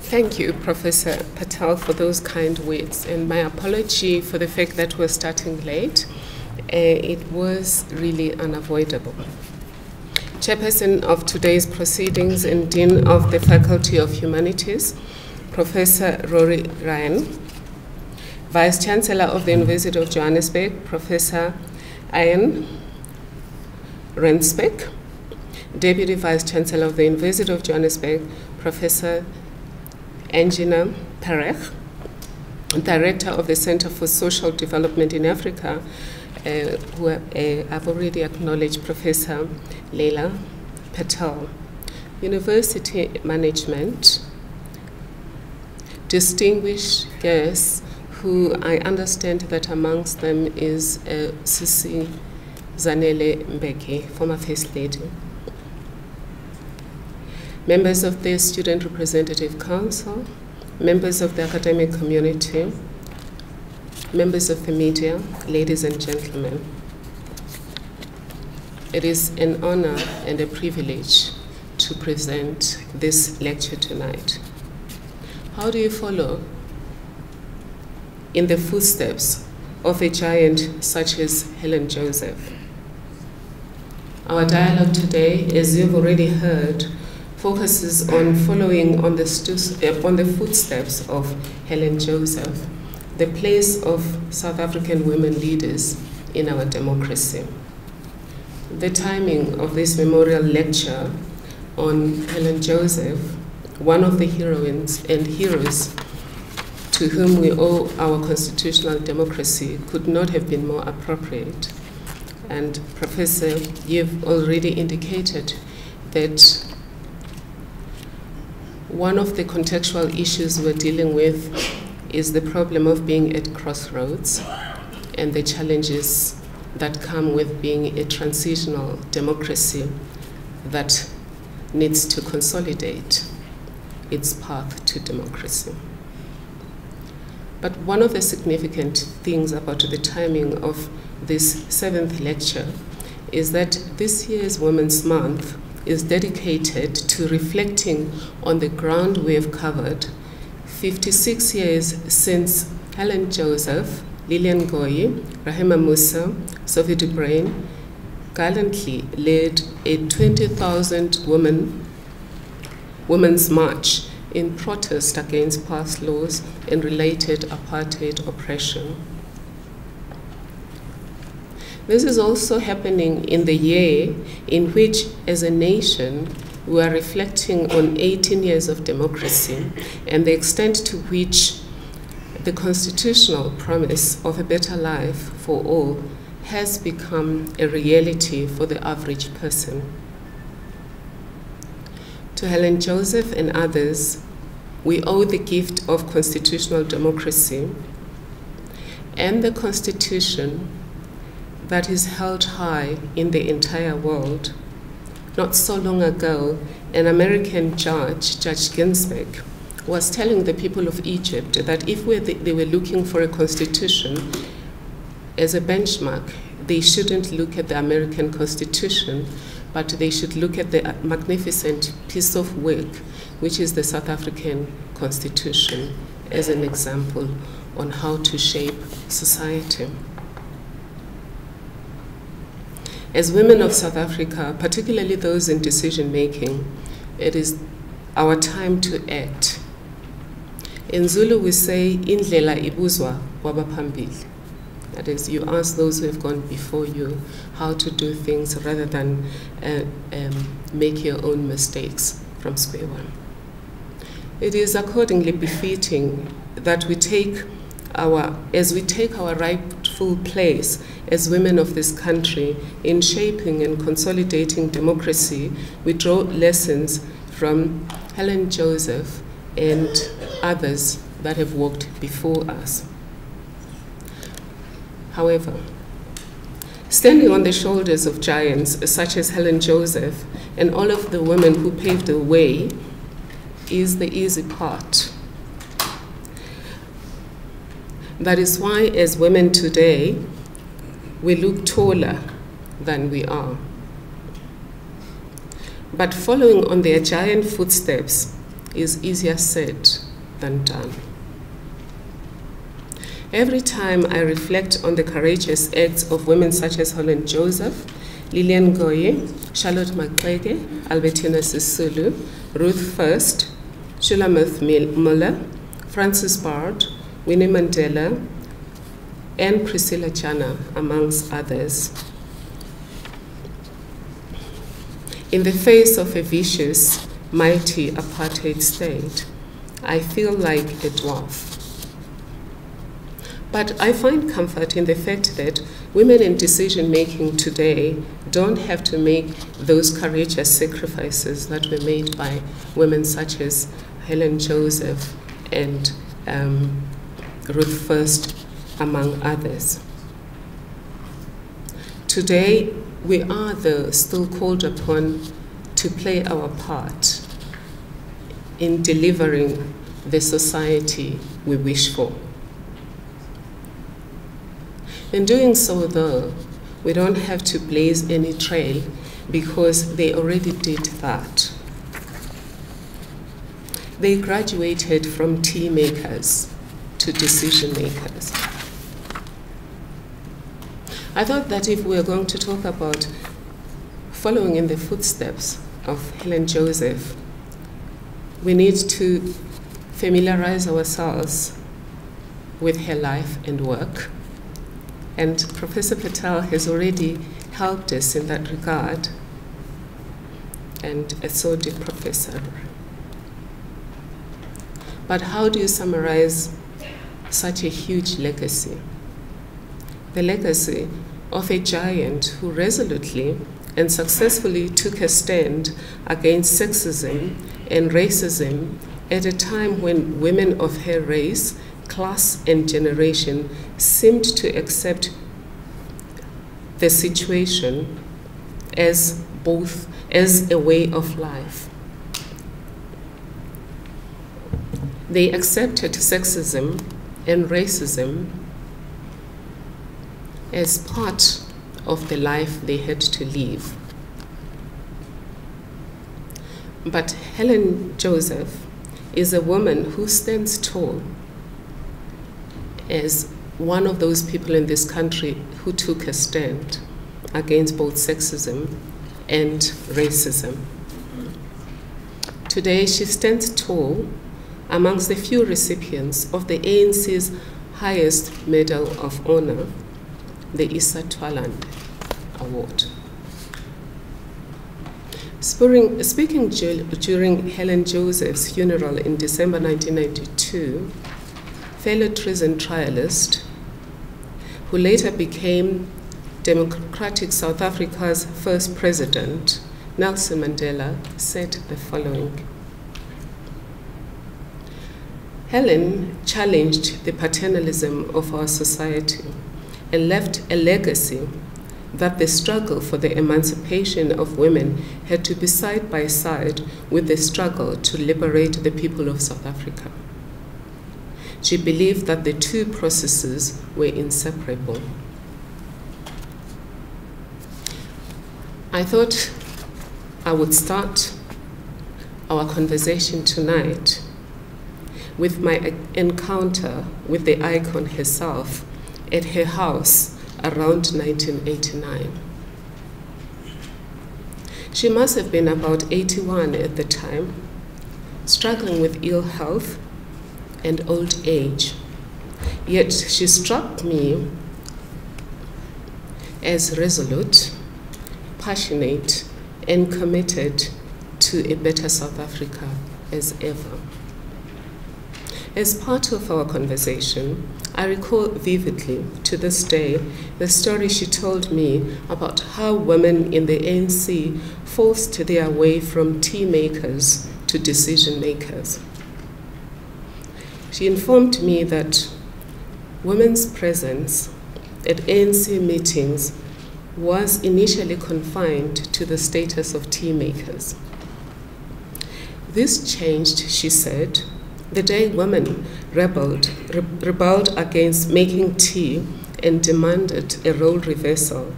Thank you, Professor Patel, for those kind words, and my apology for the fact that we're starting late. It was really unavoidable. Chairperson of today's proceedings and Dean of the Faculty of Humanities, Professor Rory Ryan, Vice Chancellor of the University of Johannesburg, Professor Ian Rensbeck, Deputy Vice Chancellor of the University of Johannesburg, Professor Angina Perech, Director of the Center for Social Development in Africa, who I've already acknowledged, Professor Leila Patel, University Management, distinguished guests, who I understand that amongst them is Sisi Zanele Mbeki, former First Lady, members of the Student Representative Council, members of the academic community, members of the media, ladies and gentlemen. It is an honor and a privilege to present this lecture tonight. How do you follow in the footsteps of a giant such as Helen Joseph? Our dialogue today, as you've already heard, focuses on following on the footsteps of Helen Joseph, the place of South African women leaders in our democracy. The timing of this memorial lecture on Helen Joseph, one of the heroines and heroes to whom we owe our constitutional democracy, could not have been more appropriate. And Professor, you've already indicated that one of the contextual issues we're dealing with is the problem of being at crossroads and the challenges that come with being a transitional democracy that needs to consolidate its path to democracy. But one of the significant things about the timing of this 7th lecture is that this year's Women's Month is dedicated to reflecting on the ground we have covered 56 years since Helen Joseph, Lillian Ngoyi, Rahima Musa, Sophie de Bruyn gallantly led a 20,000 women's march in protest against past laws and related apartheid oppression. This is also happening in the year in which, as a nation, we are reflecting on 18 years of democracy and the extent to which the constitutional promise of a better life for all has become a reality for the average person. To Helen Joseph and others, we owe the gift of constitutional democracy and the Constitution that is held high in the entire world. Not so long ago, an American judge, Judge Ginsburg, was telling the people of Egypt that if they were looking for a constitution as a benchmark, they shouldn't look at the American Constitution, but they should look at the magnificent piece of work, which is the South African Constitution, as an example on how to shape society. As women of South Africa, particularly those in decision making, it is our time to act. In Zulu we say, indlela ibuzwa kwabaphambili. That is, you ask those who have gone before you how to do things rather than make your own mistakes from square one. It is accordingly befitting that as we take our rightful place as women of this country in shaping and consolidating democracy, we draw lessons from Helen Joseph and others that have walked before us. However, standing on the shoulders of giants such as Helen Joseph and all of the women who paved the way is the easy part. That is why, as women today, we look taller than we are. But following on their giant footsteps, is easier said than done. Every time I reflect on the courageous acts of women such as Helen Joseph, Lillian Goye, Charlotte Maxeke, Albertina Sisulu, Ruth First, Shulamith Muller, Frances Bard, Winnie Mandela, and Priscilla Jana, amongst others. In the face of a vicious, mighty apartheid state, I feel like a dwarf. But I find comfort in the fact that women in decision-making today don't have to make those courageous sacrifices that were made by women such as Helen Joseph and Ruth First, among others. Today, we are still called upon to play our part in delivering the society we wish for. In doing so, though, we don't have to blaze any trail because they already did that. They graduated from tea makers to decision makers. I thought that if we are going to talk about following in the footsteps of Helen Joseph, we need to familiarize ourselves with her life and work. And Professor Patel has already helped us in that regard, and so did Professor. But how do you summarize such a huge legacy? The legacy of a giant who resolutely and successfully took a stand against sexism and racism at a time when women of her race, class, and generation seemed to accept the situation as a way of life. They accepted sexism and racism as part of the life they had to live. But Helen Joseph is a woman who stands tall as one of those people in this country who took a stand against both sexism and racism. Today, she stands tall amongst the few recipients of the ANC's highest Medal of Honor, the Issa Twaland Award. Speaking during Helen Joseph's funeral in December 1992, fellow treason trialist, who later became Democratic South Africa's first president, Nelson Mandela, said the following: Helen challenged the paternalism of our society and left a legacy that the struggle for the emancipation of women had to be side by side with the struggle to liberate the people of South Africa. She believed that the two processes were inseparable. I thought I would start our conversation tonight with my encounter with the icon herself at her house around 1989. She must have been about 81 at the time, struggling with ill health and old age. Yet she struck me as resolute, passionate, and committed to a better South Africa as ever. As part of our conversation, I recall vividly to this day the story she told me about how women in the ANC forced their way from tea makers to decision makers. She informed me that women's presence at ANC meetings was initially confined to the status of tea makers. This changed, she said, the day women rebelled against making tea and demanded a role reversal.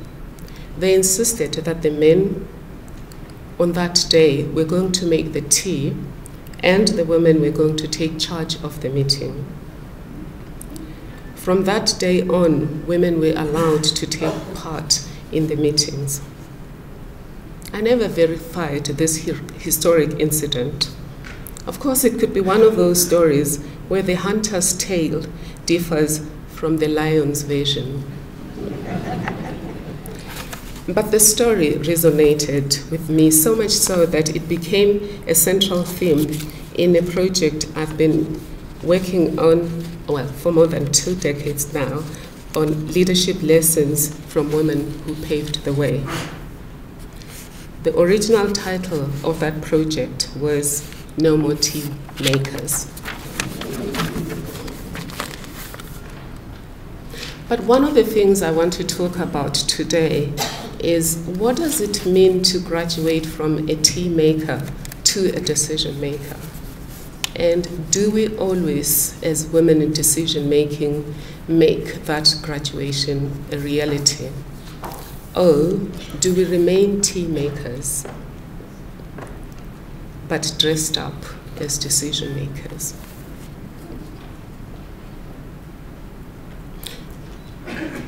They insisted that the men on that day were going to make the tea and the women were going to take charge of the meeting. From that day on, women were allowed to take part in the meetings. I never verified this historic incident. Of course, it could be one of those stories where the hunter's tale differs from the lion's version. But the story resonated with me so much so that it became a central theme in a project I've been working on, well, for more than 2 decades now, on leadership lessons from women who paved the way. The original title of that project was No More Tea Makers. But one of the things I want to talk about today is, what does it mean to graduate from a tea maker to a decision maker? And do we always, as women in decision making, make that graduation a reality? Or do we remain tea makers, but dressed up as decision makers?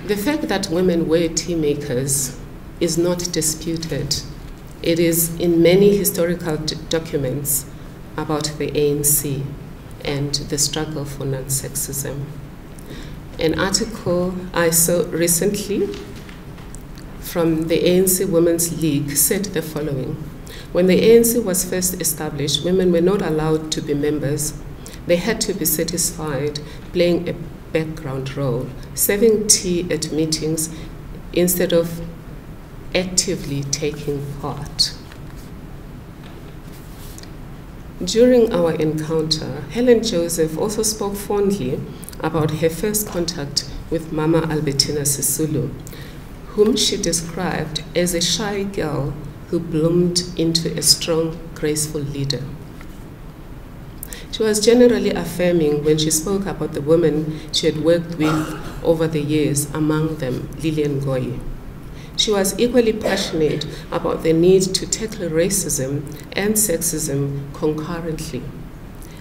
The fact that women were tea makers is not disputed. It is in many historical documents about the ANC and the struggle for non-sexism. An article I saw recently from the ANC Women's League said the following: when the ANC was first established, women were not allowed to be members. They had to be satisfied playing a background role, serving tea at meetings instead of actively taking part. During our encounter, Helen Joseph also spoke fondly about her first contact with Mama Albertina Sisulu, whom she described as a shy girl who bloomed into a strong, graceful leader. She was generally affirming when she spoke about the women she had worked with over the years, among them Lillian Ngoyi. She was equally passionate about the need to tackle racism and sexism concurrently,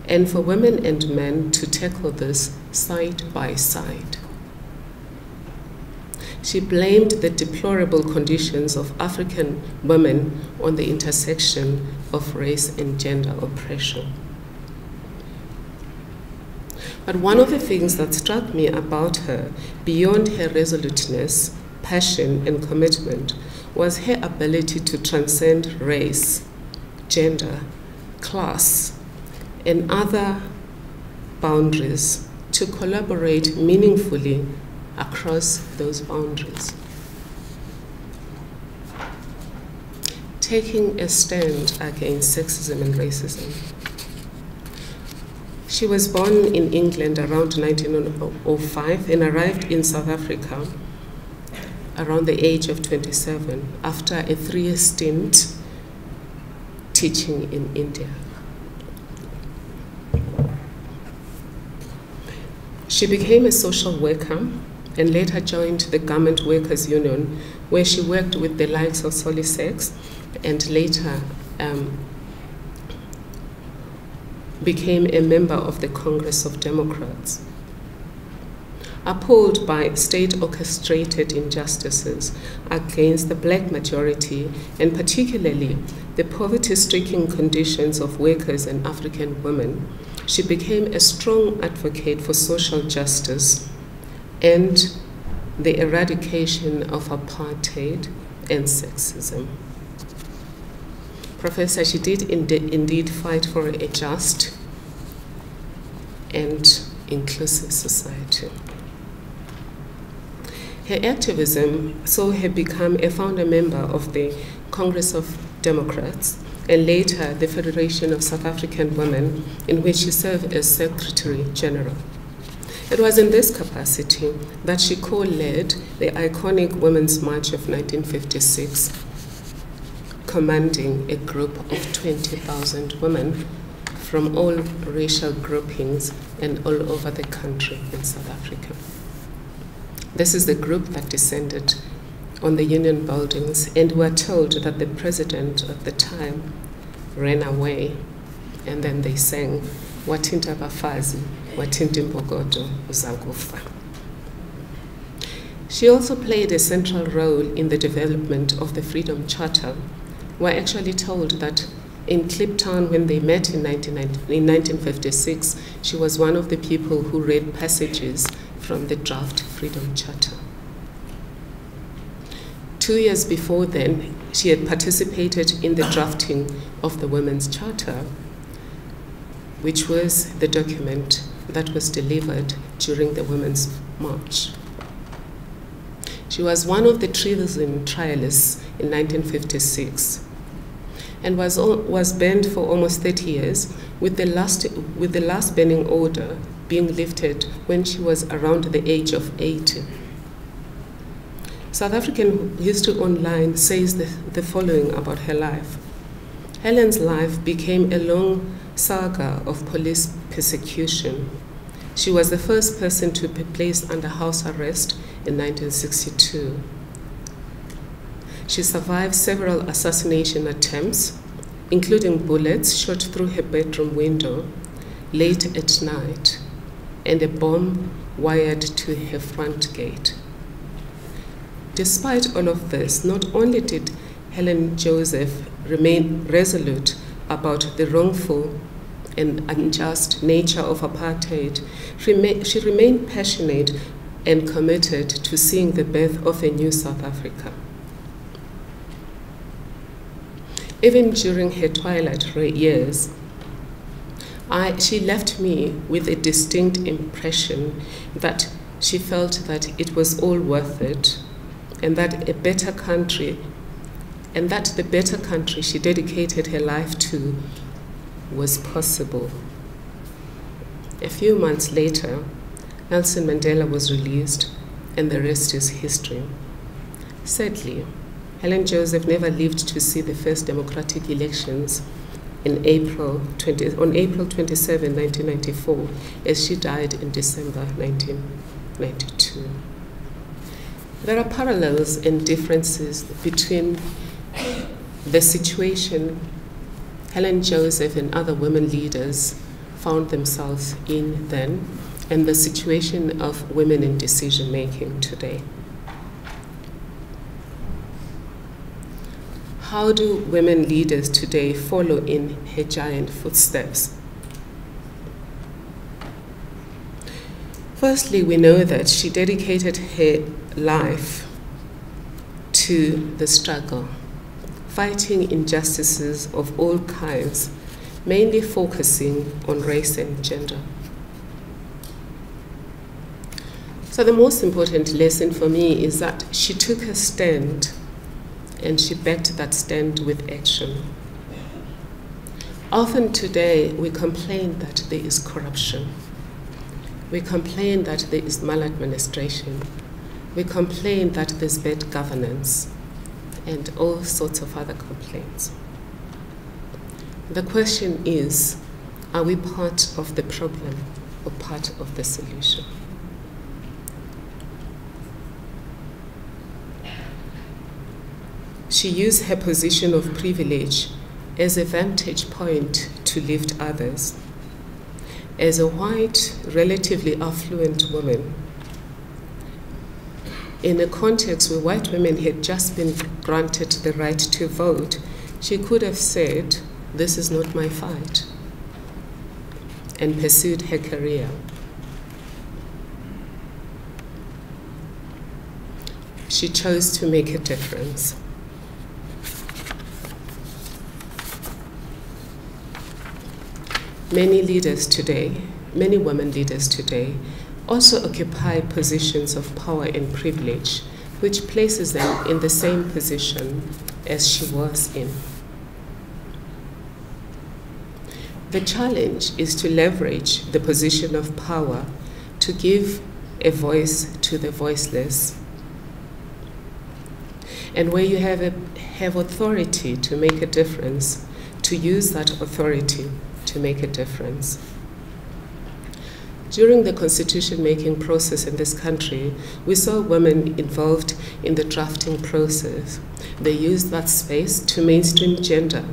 and for women and men to tackle this side by side. She blamed the deplorable conditions of African women on the intersection of race and gender oppression. But one of the things that struck me about her, beyond her resoluteness, passion, and commitment, was her ability to transcend race, gender, class, and other boundaries to collaborate meaningfully across those boundaries. Taking a stand against sexism and racism. She was born in England around 1905 and arrived in South Africa around the age of 27 after a 3-year stint teaching in India. She became a social worker and later joined the Garment Workers Union, where she worked with the likes of Solisex and later became a member of the Congress of Democrats. Appalled by state-orchestrated injustices against the black majority, and particularly the poverty-stricken conditions of workers and African women, she became a strong advocate for social justice and the eradication of apartheid and sexism. Professor, she did indeed fight for a just and inclusive society. Her activism saw her become a founder member of the Congress of Democrats and later the Federation of South African Women, in which she served as Secretary General. It was in this capacity that she co-led the iconic Women's March of 1956, commanding a group of 20,000 women from all racial groupings and all over the country in South Africa. This is the group that descended on the Union buildings, and we were told that the president of the time ran away and then they sang, Wathinta Bafazi, Wathinta Imbokodo, Uzakufa. She also played a central role in the development of the Freedom Charter. We're actually told that in Kliptown, when they met in 1956, she was one of the people who read passages from the draft Freedom Charter. 2 years before then, she had participated in the drafting of the Women's Charter, which was the document that was delivered during the Women's March. She was one of the treason trialists in 1956 and was banned for almost 30 years, with the last banning order being lifted when she was around the age of 80. South African History Online says the following about her life. Helen's life became a long saga of police persecution. She was the first person to be placed under house arrest in 1962. She survived several assassination attempts, including bullets shot through her bedroom window late at night and a bomb wired to her front gate. Despite all of this, not only did Helen Joseph remain resolute about the wrongful and unjust nature of apartheid, she remained passionate and committed to seeing the birth of a new South Africa. Even during her twilight years, she left me with a distinct impression that she felt that it was all worth it, and that the better country she dedicated her life to was possible. A few months later, Nelson Mandela was released, and the rest is history. Sadly, Helen Joseph never lived to see the first democratic elections on April 27, 1994, as she died in December 1992. There are parallels and differences between the situation Helen Joseph and other women leaders found themselves in then and the situation of women in decision-making today. How do women leaders today follow in her giant footsteps? Firstly, we know that she dedicated her life to the struggle, fighting injustices of all kinds, mainly focusing on race and gender. So the most important lesson for me is that she took a stand, and she backed that stand with action. Often today, we complain that there is corruption. We complain that there is maladministration. We complain that there's bad governance, and all sorts of other complaints. The question is, are we part of the problem or part of the solution? She used her position of privilege as a vantage point to lift others. As a white, relatively affluent woman, in a context where white women had just been granted the right to vote, she could have said, "This is not my fight," and pursued her career. She chose to make a difference. Many leaders today, many women leaders today, also occupy positions of power and privilege, which places them in the same position as she was in. The challenge is to leverage the position of power to give a voice to the voiceless. And where you have authority to make a difference, to use that authority to make a difference. During the constitution-making process in this country, we saw women involved in the drafting process. They used that space to mainstream gender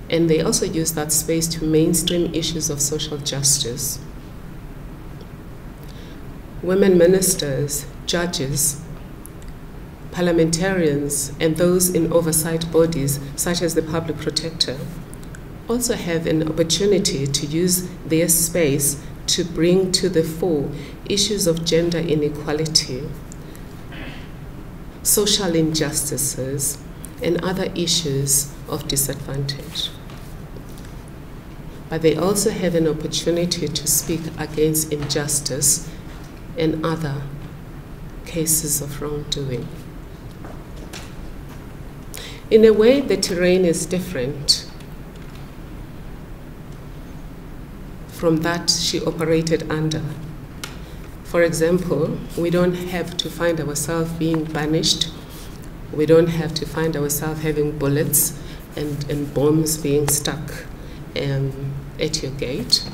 And they also use that space to mainstream issues of social justice. Women ministers, judges, parliamentarians, and those in oversight bodies, such as the Public Protector, also have an opportunity to use their space to bring to the fore issues of gender inequality, social injustices, and other issues of disadvantage. But they also have an opportunity to speak against injustice and other cases of wrongdoing. In a way, the terrain is different from that she operated under. For example, we don't have to find ourselves being banished. We don't have to find ourselves having bullets and bombs being stuck at your gate.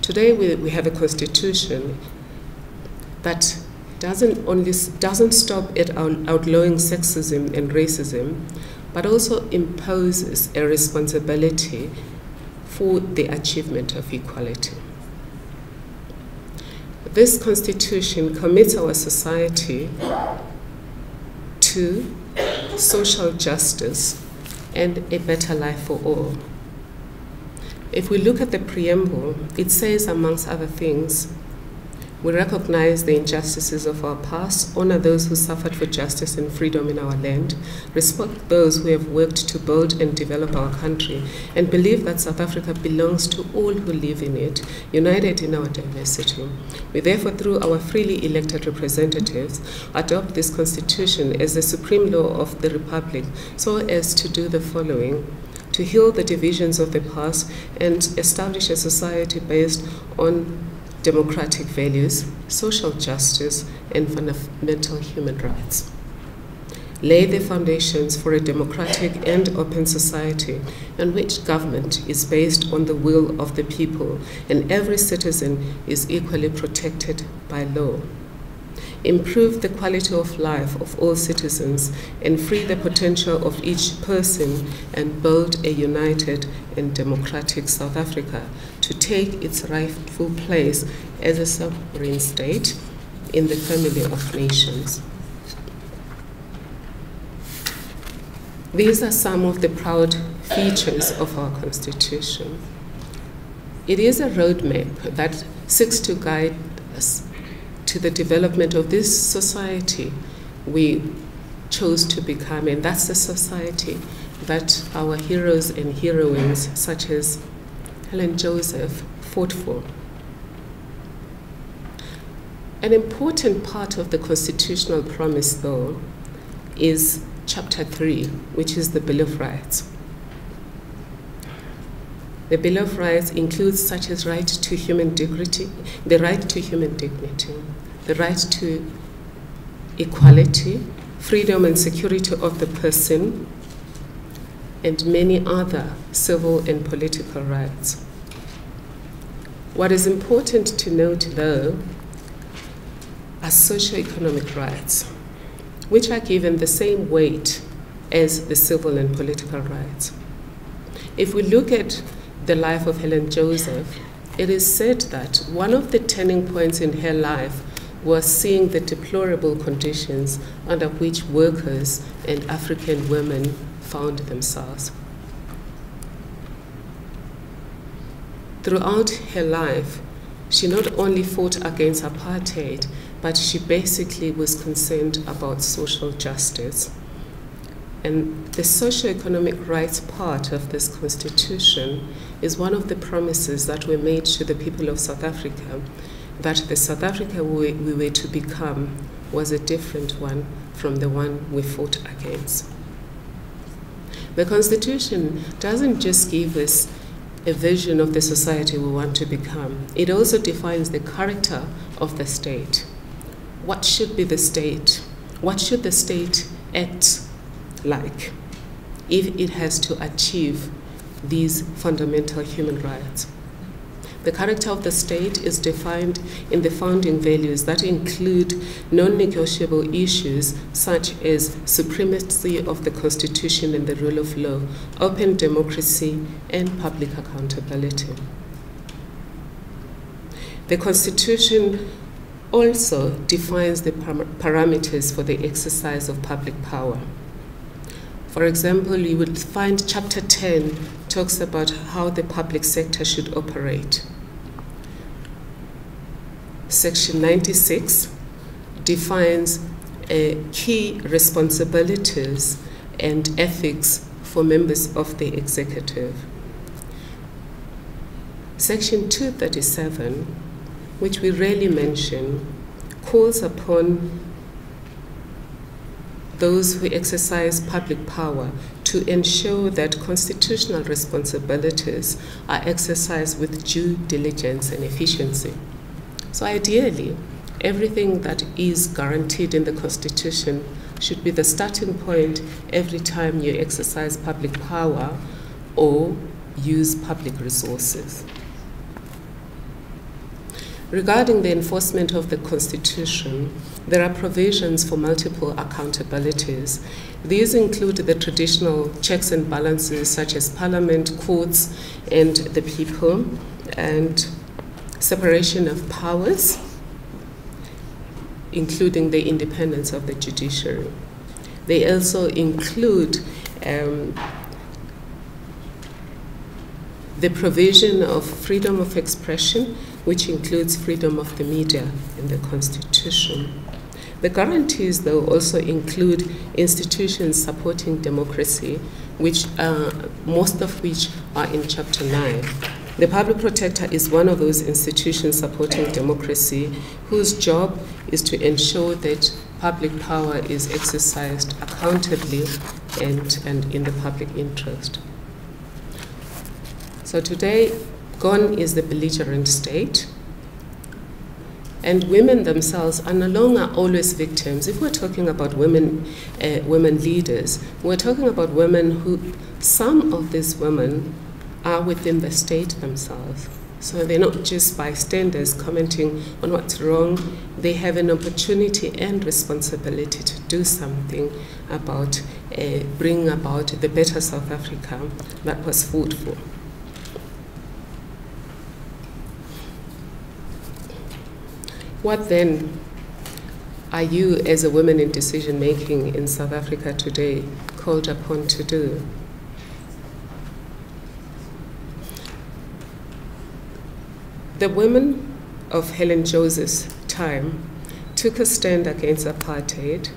Today we have a constitution that doesn't stop at outlawing sexism and racism, but also imposes a responsibility for the achievement of equality. This constitution commits our society to social justice and a better life for all. If we look at the preamble, it says, amongst other things, we recognize the injustices of our past, honor those who suffered for justice and freedom in our land, respect those who have worked to build and develop our country, and believe that South Africa belongs to all who live in it, united in our diversity. We therefore, through our freely elected representatives, adopt this constitution as the supreme law of the Republic, so as to do the following: to heal the divisions of the past and establish a society based on democratic values, social justice, and fundamental human rights. Lay the foundations for a democratic and open society in which government is based on the will of the people and every citizen is equally protected by law. Improve the quality of life of all citizens and free the potential of each person and build a united and democratic South Africa to take its rightful place as a sovereign state in the family of nations. These are some of the proud features of our Constitution. It is a roadmap that seeks to guide us to the development of this society we chose to become, and that's the society that our heroes and heroines, such as Helen Joseph, fought for. An important part of the constitutional promise, though, is Chapter 3, which is the Bill of Rights. The Bill of Rights includes such as right to human dignity, the right to human dignity, the right to equality, freedom and security of the person, and many other civil and political rights. What is important to note, though, are socio-economic rights, which are given the same weight as the civil and political rights. If we look at the life of Helen Joseph, it is said that one of the turning points in her life was seeing the deplorable conditions under which workers and African women found themselves. Throughout her life, she not only fought against apartheid, but she basically was concerned about social justice. And the socio-economic rights part of this constitution is one of the promises that were made to the people of South Africa, that the South Africa we were to become was a different one from the one we fought against. The Constitution doesn't just give us a vision of the society we want to become. It also defines the character of the state. What should be the state? What should the state act like if it has to achieve these fundamental human rights? The character of the state is defined in the founding values that include non-negotiable issues such as supremacy of the Constitution and the rule of law, open democracy, and public accountability. The Constitution also defines the parameters for the exercise of public power. For example, you would find Chapter 10 talks about how the public sector should operate. Section 96 defines key responsibilities and ethics for members of the executive. Section 237, which we rarely mention, calls upon those who exercise public power to ensure that constitutional responsibilities are exercised with due diligence and efficiency. So ideally, everything that is guaranteed in the Constitution should be the starting point every time you exercise public power or use public resources. Regarding the enforcement of the Constitution, there are provisions for multiple accountabilities. These include the traditional checks and balances such as Parliament, courts, and the people, and separation of powers, including the independence of the judiciary. They also include the provision of freedom of expression, which includes freedom of the media in the Constitution. The guarantees, though, also include institutions supporting democracy, which most of which are in Chapter 9. The Public Protector is one of those institutions supporting democracy, whose job is to ensure that public power is exercised accountably and in the public interest. So today, gone is the belligerent state, and women themselves are no longer always victims. If we're talking about women leaders, we're talking about women who, some of these women are within the state themselves. So they're not just bystanders commenting on what's wrong. They have an opportunity and responsibility to do something about bringing about the better South Africa that was fought for. What then are you, as a woman in decision making in South Africa today, called upon to do? The women of Helen Joseph's time took a stand against apartheid.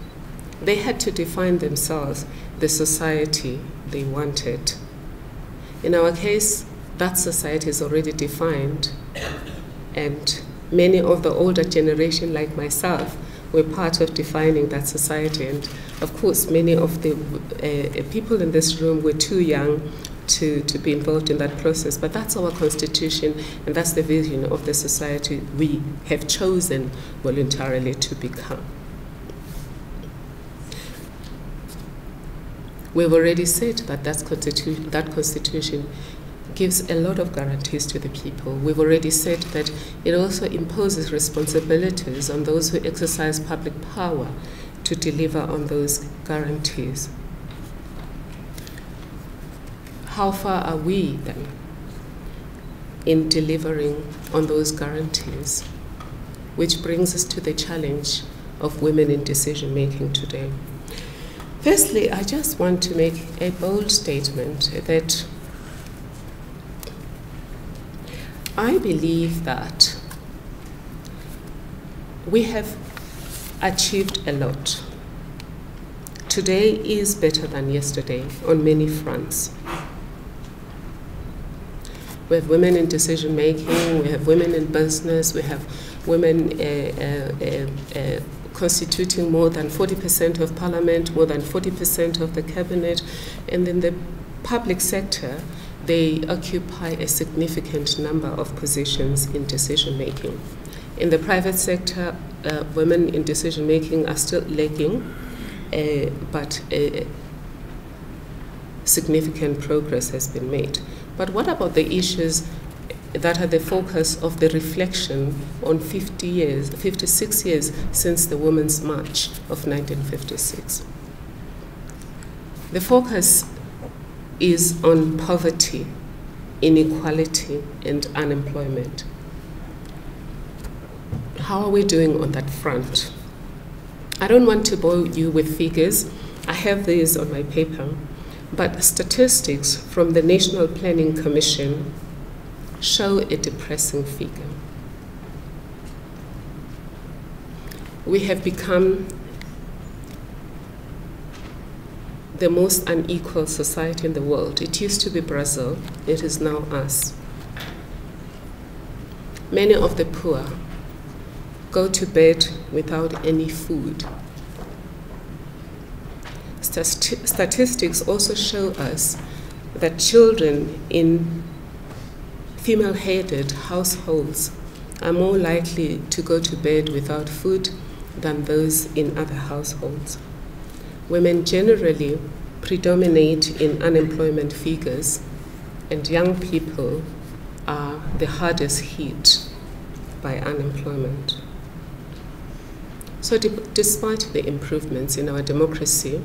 They had to define themselves the society they wanted. In our case, that society is already defined, and many of the older generation, like myself, were part of defining that society. And of course, many of the people in this room were too young to be involved in that process. But that's our Constitution, and that's the vision of the society we have chosen voluntarily to become. We've already said that that Constitution gives a lot of guarantees to the people. We've already said that it also imposes responsibilities on those who exercise public power to deliver on those guarantees. How far are we then in delivering on those guarantees? Which brings us to the challenge of women in decision making today. Firstly, I just want to make a bold statement that I believe that we have achieved a lot. Today is better than yesterday on many fronts. We have women in decision making, we have women in business, we have women constituting more than 40% of parliament, more than 40% of the cabinet, and in the public sector, they occupy a significant number of positions in decision making. In the private sector, women in decision making are still lagging, but significant progress has been made. But what about the issues that are the focus of the reflection on 56 years since the Women's March of 1956. The focus is on poverty, inequality, and unemployment. How are we doing on that front? I don't want to bore you with figures. I have these on my paper, but statistics from the National Planning Commission show a depressing figure. We have become the most unequal society in the world. It used to be Brazil, it is now us. Many of the poor go to bed without any food. Statistics also show us that children in female-headed households are more likely to go to bed without food than those in other households. Women generally predominate in unemployment figures, and young people are the hardest hit by unemployment. So despite the improvements in our democracy,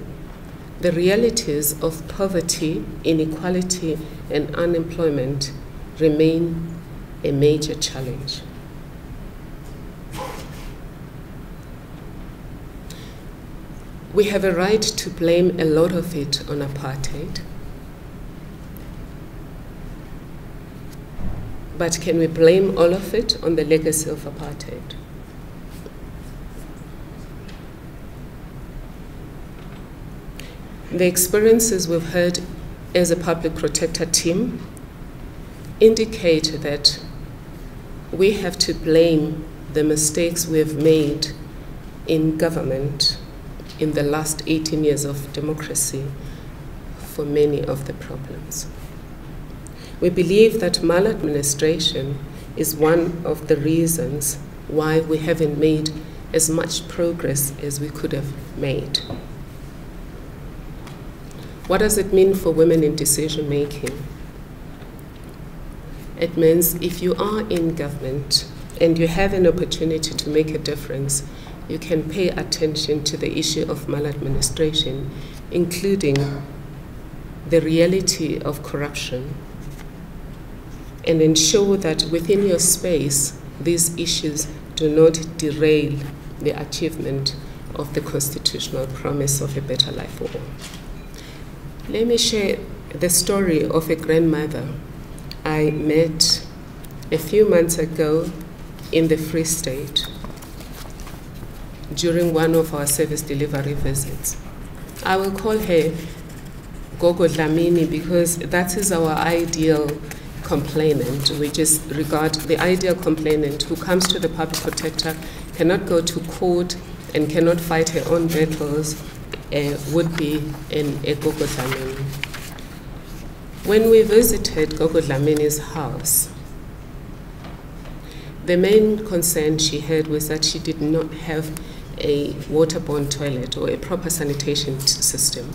the realities of poverty, inequality, and unemployment remain a major challenge. We have a right to blame a lot of it on apartheid. But can we blame all of it on the legacy of apartheid? The experiences we've heard as a public protector team indicate that we have to blame the mistakes we've made in government in the last 18 years of democracy for many of the problems. We believe that maladministration is one of the reasons why we haven't made as much progress as we could have made. What does it mean for women in decision making? It means if you are in government and you have an opportunity to make a difference, you can pay attention to the issue of maladministration, including the reality of corruption, and ensure that within your space, these issues do not derail the achievement of the constitutional promise of a better life for all. Let me share the story of a grandmother I met a few months ago in the Free State during one of our service delivery visits. I will call her Gogo Dlamini because that is our ideal complainant. We just regard the ideal complainant who comes to the public protector, cannot go to court and cannot fight her own battles, would be in a Gogo Dlamini. When we visited Gogo Dlamini's house, the main concern she had was that she did not have a waterborne toilet or a proper sanitation system.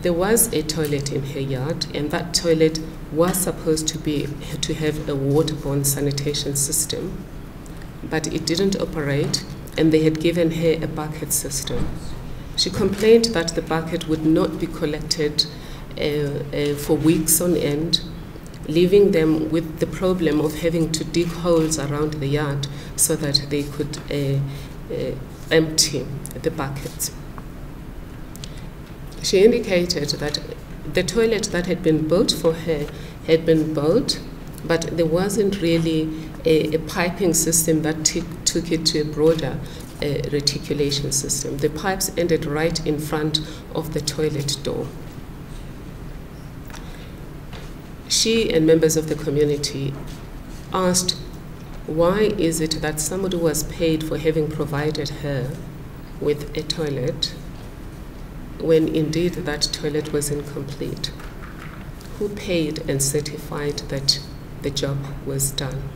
There was a toilet in her yard, and that toilet was supposed to have a waterborne sanitation system, but it didn't operate, and they had given her a bucket system. She complained that the bucket would not be collected for weeks on end, leaving them with the problem of having to dig holes around the yard so that they could empty the buckets. She indicated that the toilet that had been built for her had been built, but there wasn't really a piping system that took it to a broader reticulation system. The pipes ended right in front of the toilet door. She and members of the community asked, why is it that somebody was paid for having provided her with a toilet when indeed that toilet was incomplete? Who paid and certified that the job was done?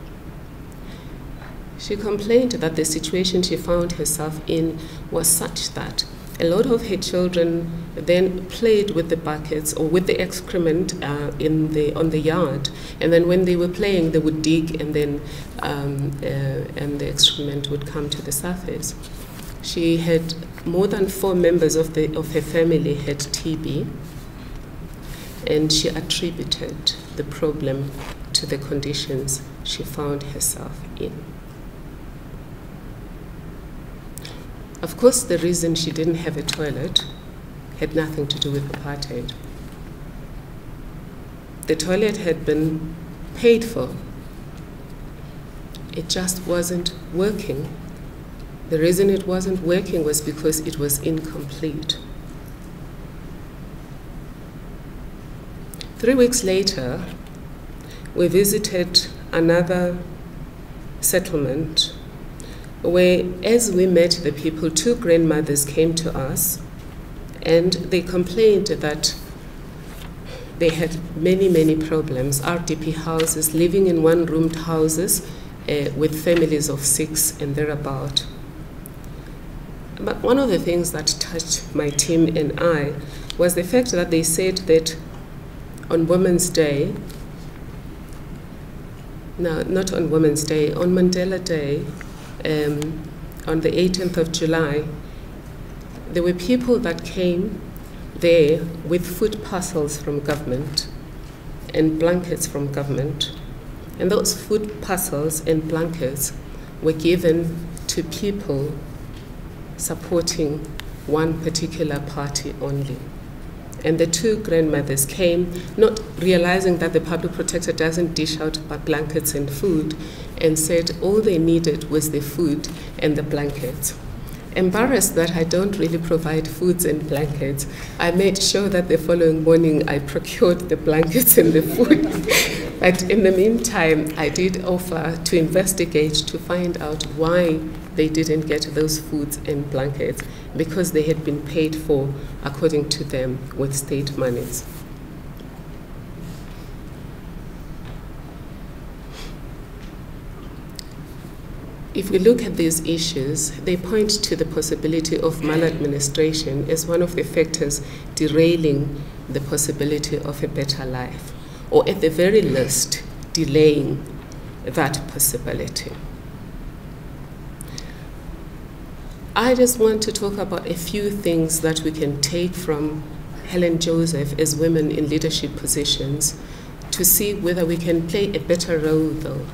She complained that the situation she found herself in was such that a lot of her children then played with the buckets or with the excrement on the yard. And then when they were playing, they would dig, and then and the excrement would come to the surface. She had more than 4 members of her family had TB, and she attributed the problem to the conditions she found herself in. Of course, the reason she didn't have a toilet had nothing to do with apartheid. The toilet had been paid for. It just wasn't working. The reason it wasn't working was because it was incomplete. 3 weeks later, we visited another settlement where, as we met the people, 2 grandmothers came to us, and they complained that they had many, many problems. RDP houses, living in one-roomed houses with families of 6 and thereabout. But one of the things that touched my team and I was the fact that they said that on Women's Day, no, not on Women's Day, on Mandela Day, on the 18th of July, there were people that came there with food parcels from government and blankets from government. And those food parcels and blankets were given to people supporting one particular party only. And the 2 grandmothers came, not realizing that the public protector doesn't dish out blankets and food, and said all they needed was the food and the blankets. Embarrassed that I don't really provide foods and blankets, I made sure that the following morning I procured the blankets and the food. But in the meantime, I did offer to investigate to find out why they didn't get those foods and blankets, because they had been paid for, according to them, with state monies. If we look at these issues, they point to the possibility of maladministration as one of the factors derailing the possibility of a better life, or at the very least, delaying that possibility. I just want to talk about a few things that we can take from Helen Joseph as women in leadership positions to see whether we can play a better role, though,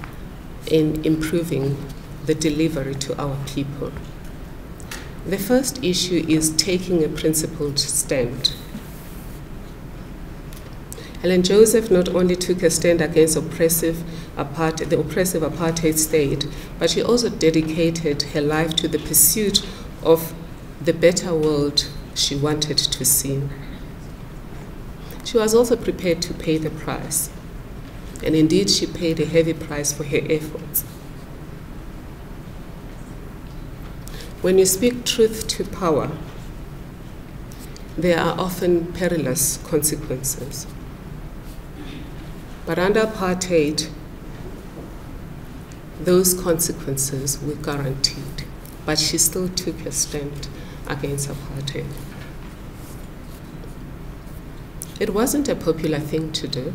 in improving the delivery to our people. The first issue is taking a principled stand. Helen Joseph not only took a stand against the oppressive apartheid state, but she also dedicated her life to the pursuit of the better world she wanted to see. She was also prepared to pay the price, and indeed she paid a heavy price for her efforts. When you speak truth to power, there are often perilous consequences. But under apartheid, those consequences were guaranteed. But she still took a stand against apartheid. It wasn't a popular thing to do.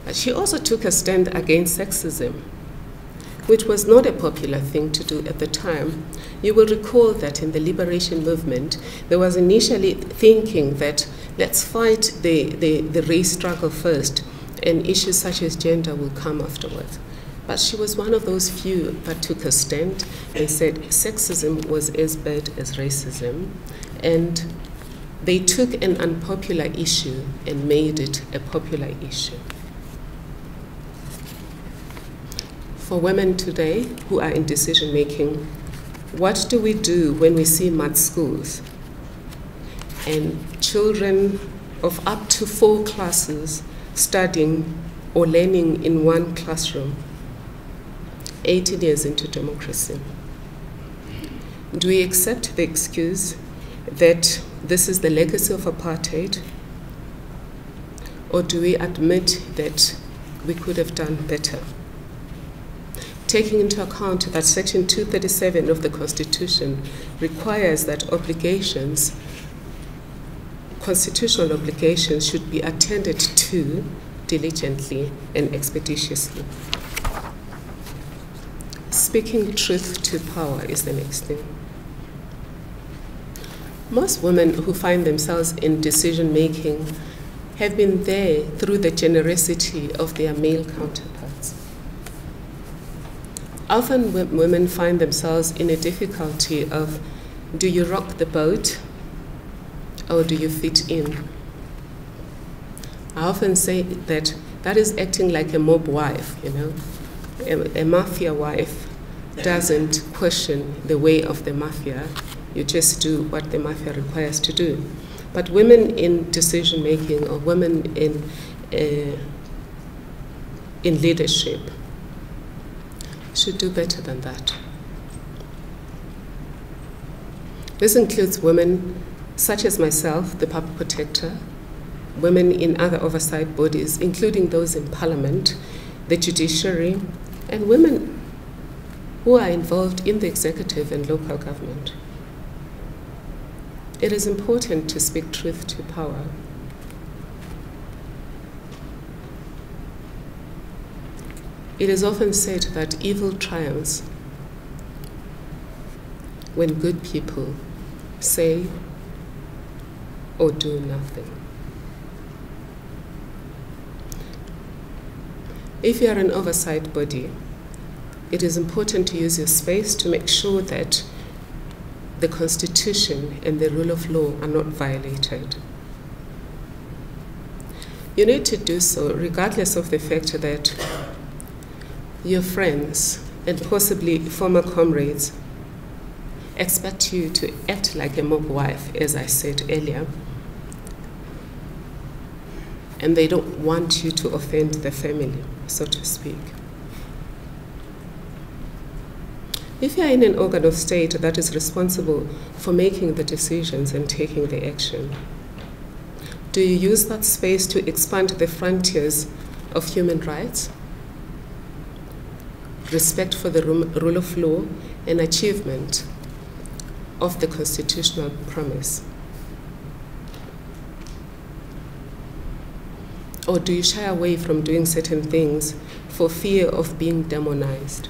But she also took a stand against sexism, which was not a popular thing to do at the time. You will recall that in the liberation movement, there was initially thinking that let's fight the race struggle first, and issues such as gender will come afterwards. But she was one of those few that took a stand and said sexism was as bad as racism, and they took an unpopular issue and made it a popular issue. For women today who are in decision making, what do we do when we see mud schools and children of up to 4 classes studying or learning in one classroom 18 years into democracy? Do we accept the excuse that this is the legacy of apartheid, or do we admit that we could have done better? taking into account that Section 237 of the Constitution requires that obligations, constitutional obligations, should be attended to diligently and expeditiously. Speaking truth to power is the next thing. Most women who find themselves in decision-making have been there through the generosity of their male counterparts. Often women find themselves in a difficulty of, do you rock the boat or do you fit in? I often say that that is acting like a mob wife, you know. A mafia wife doesn't question the way of the mafia. You just do what the mafia requires to do. But women in decision-making, or women in leadership, should do better than that. This includes women such as myself, the public protector, women in other oversight bodies, including those in parliament, the judiciary, and women who are involved in the executive and local government. It is important to speak truth to power. It is often said that evil triumphs when good people say or do nothing. If you are an oversight body, it is important to use your space to make sure that the Constitution and the rule of law are not violated. You need to do so regardless of the fact that your friends and possibly former comrades expect you to act like a mob wife, as I said earlier, and they don't want you to offend the family, so to speak. If you are in an organ of state that is responsible for making the decisions and taking the action, do you use that space to expand the frontiers of human rights, respect for the rule of law, and achievement of the constitutional promise? Or do you shy away from doing certain things for fear of being demonized?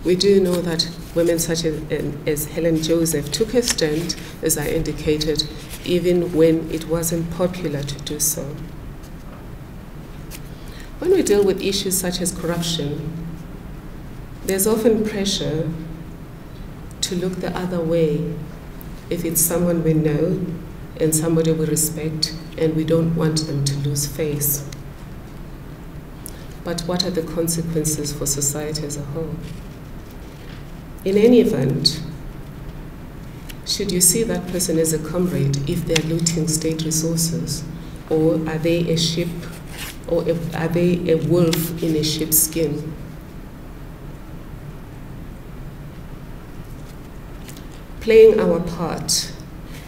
We do know that women such as Helen Joseph took a stand, as I indicated, even when it wasn't popular to do so. When we deal with issues such as corruption, there's often pressure to look the other way if it's someone we know and somebody we respect and we don't want them to lose face. But what are the consequences for society as a whole? In any event, should you see that person as a comrade if they're looting state resources, or are they a sheep, or are they a wolf in a sheep's skin? Playing our part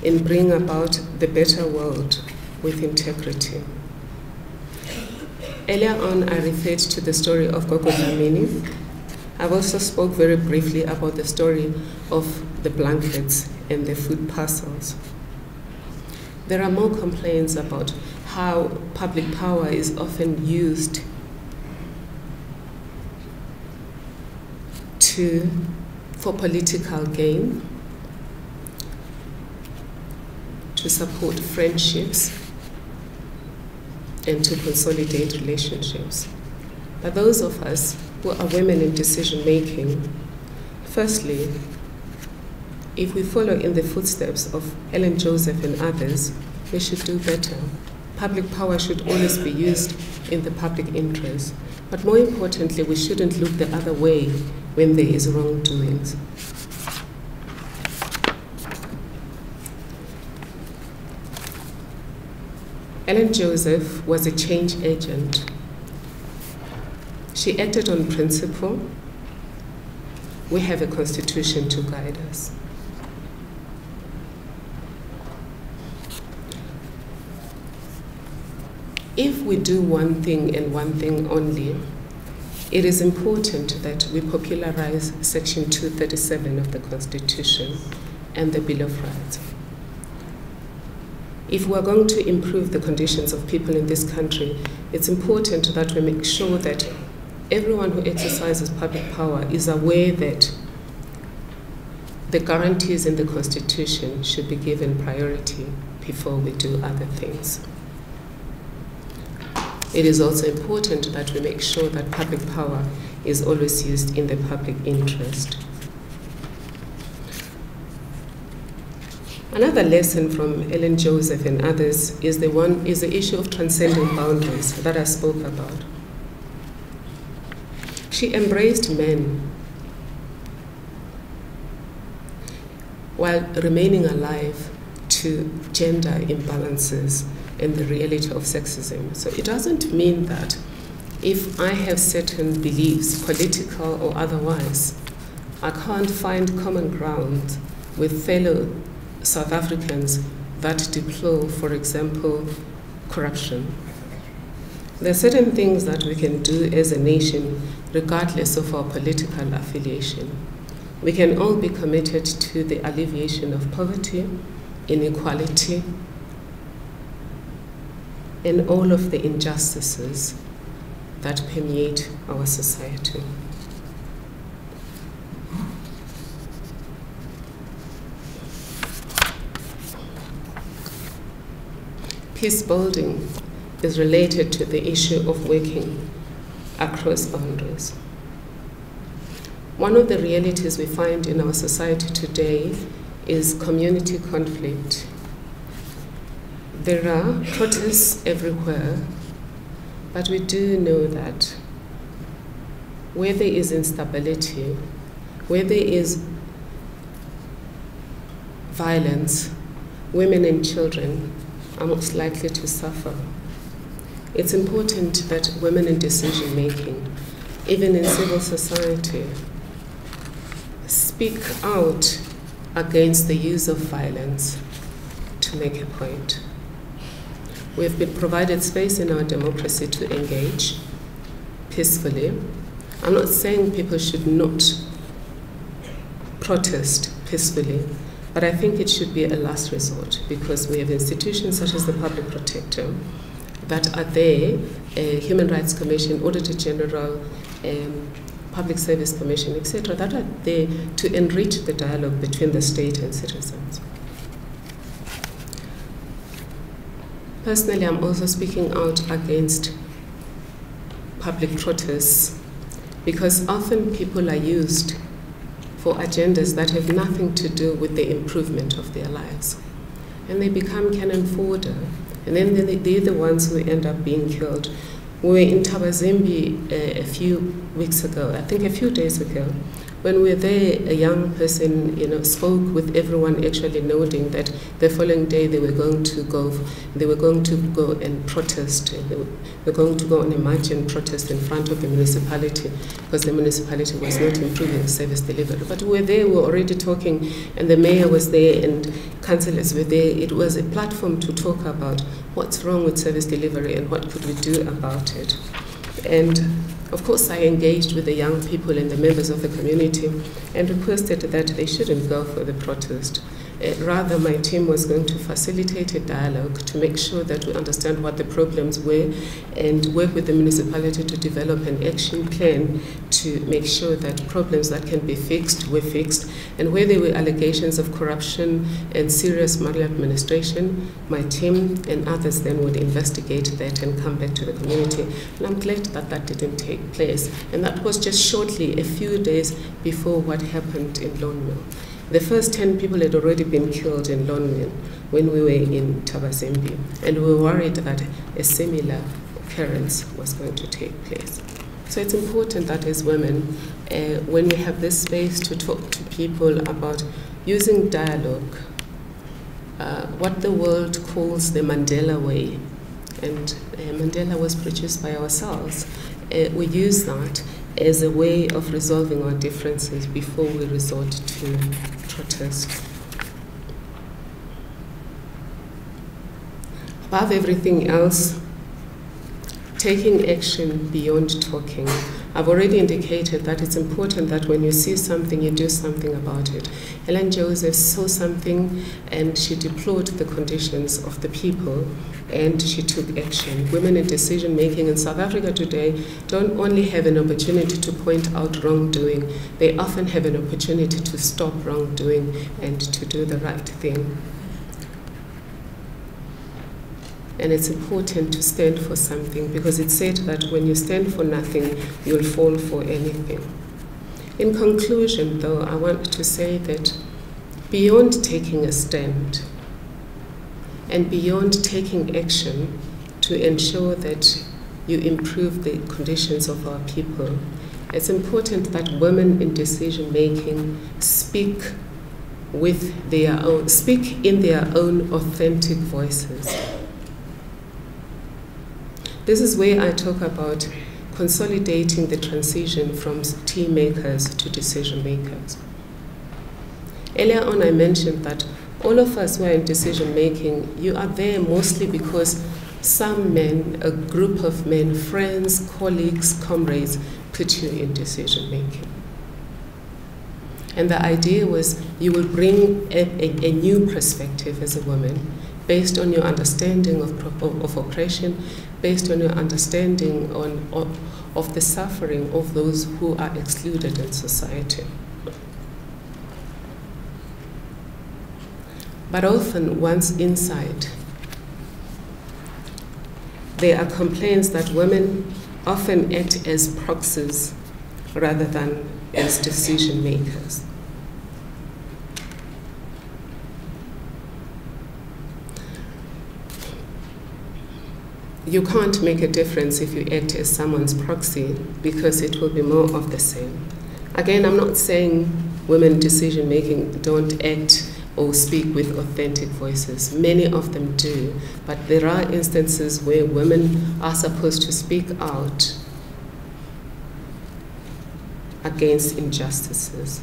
in bringing about the better world with integrity. Earlier on, I referred to the story of Gogo Dlamini. I've also spoke very briefly about the story of the blankets and the food parcels. There are more complaints about how public power is often used for political gain, to support friendships, and to consolidate relationships. But those of us who are women in decision-making, firstly, if we follow in the footsteps of Helen Joseph and others, we should do better. Public power should always be used in the public interest. But more importantly, we shouldn't look the other way when there is wrongdoings. Helen Joseph was a change agent. She acted on principle. We have a constitution to guide us. if we do one thing and one thing only, it is important that we popularize Section 237 of the Constitution and the Bill of Rights. If we are going to improve the conditions of people in this country, it's important that we make sure that everyone who exercises public power is aware that the guarantees in the Constitution should be given priority before we do other things. It is also important that we make sure that public power is always used in the public interest. Another lesson from Helen Joseph and others is the issue of transcending boundaries that I spoke about. She embraced men while remaining alive to gender imbalances and the reality of sexism. So it doesn't mean that if I have certain beliefs, political or otherwise, I can't find common ground with fellow South Africans that deplore, for example, corruption. There are certain things that we can do as a nation regardless of our political affiliation. We can all be committed to the alleviation of poverty, inequality, and all of the injustices that permeate our society. Peacebuilding is related to the issue of working across boundaries. One of the realities we find in our society today is community conflict. There are protests everywhere, but we do know that where there is instability, where there is violence, women and children are most likely to suffer. It's important that women in decision making, even in civil society, speak out against the use of violence to make a point. We've been provided space in our democracy to engage peacefully. I'm not saying people should not protest peacefully, but I think it should be a last resort because we have institutions such as the Public Protector that are there, Human Rights Commission, Auditor General, Public Service Commission, etc., that are there to enrich the dialogue between the state and citizens. Personally, I'm also speaking out against public protests because often people are used for agendas that have nothing to do with the improvement of their lives. And they become cannon fodder, and then they're the ones who end up being killed. We were in Tabazimbi a few weeks ago, I think a few days ago. When we were there, a young person, spoke with everyone, actually noting that the following day they were going to go and protest. They were going to go on a march and protest in front of the municipality because the municipality was not improving service delivery. But we were there, we were already talking, and the mayor was there and councillors were there. It was a platform to talk about what's wrong with service delivery and what could we do about it. And of course, I engaged with the young people and the members of the community and requested that they shouldn't go for the protest. Rather, my team was going to facilitate a dialogue to make sure that we understand what the problems were and work with the municipality to develop an action plan to make sure that problems that can be fixed were fixed. And where there were allegations of corruption and serious maladministration, my team and others then would investigate that and come back to the community. And I'm glad that that didn't take place. And that was just shortly, a few days before what happened in Lone Mill. The first 10 people had already been killed in Lone Mill when we were in Tabazimbi, and we were worried that a similar occurrence was going to take place. So it's important that as women, when we have this space to talk to people about using dialogue, what the world calls the Mandela way, and Mandela was produced by ourselves, we use that as a way of resolving our differences before we resort to protest. Above everything else, taking action beyond talking. I've already indicated that it's important that when you see something, you do something about it. Helen Joseph saw something and she deplored the conditions of the people and she took action. Women in decision making in South Africa today don't only have an opportunity to point out wrongdoing, they often have an opportunity to stop wrongdoing and to do the right thing. And it's important to stand for something because it's said that when you stand for nothing, you'll fall for anything. In conclusion, though, I want to say that beyond taking a stand and beyond taking action to ensure that you improve the conditions of our people, it's important that women in decision making speak in their own authentic voices. This is where I talk about consolidating the transition from team makers to decision makers. Earlier on, I mentioned that all of us who are in decision making, you are there mostly because some men, a group of men, friends, colleagues, comrades, put you in decision making. And the idea was you will bring a new perspective as a woman based on your understanding of oppression, based on your understanding of the suffering of those who are excluded in society. But often, once inside, there are complaints that women often act as proxies rather than as decision makers. You can't make a difference if you act as someone's proxy because it will be more of the same. Again, I'm not saying women decision making don't act or speak with authentic voices. Many of them do, but there are instances where women are supposed to speak out against injustices.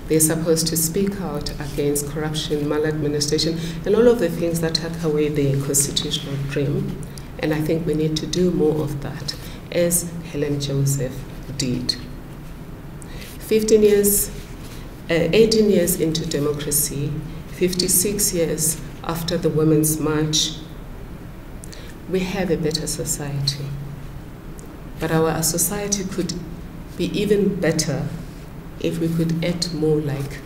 They're supposed to speak out against corruption, maladministration, and all of the things that take away their constitutional dream. And I think we need to do more of that, as Helen Joseph did. 18 years into democracy, 56 years after the Women's March, we have a better society. But our society could be even better if we could act more like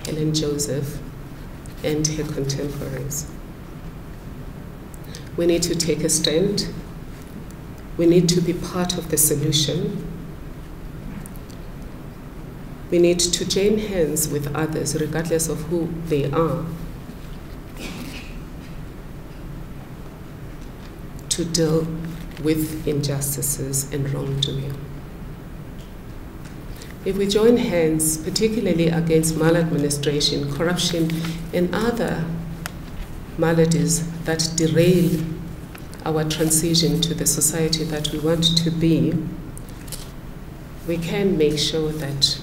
Helen Joseph and her contemporaries. We need to take a stand. We need to be part of the solution. We need to join hands with others, regardless of who they are, to deal with injustices and wrongdoing. If we join hands, particularly against maladministration, corruption, and other maladies that derail our transition to the society that we want to be, we can make sure that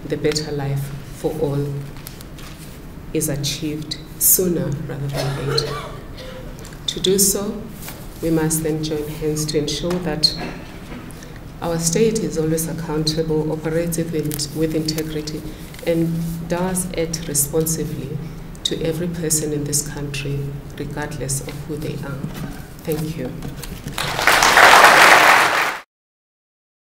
the better life for all is achieved sooner rather than later. To do so, we must then join hands to ensure that our state is always accountable, operates with integrity, and does act responsively to every person in this country, regardless of who they are. Thank you.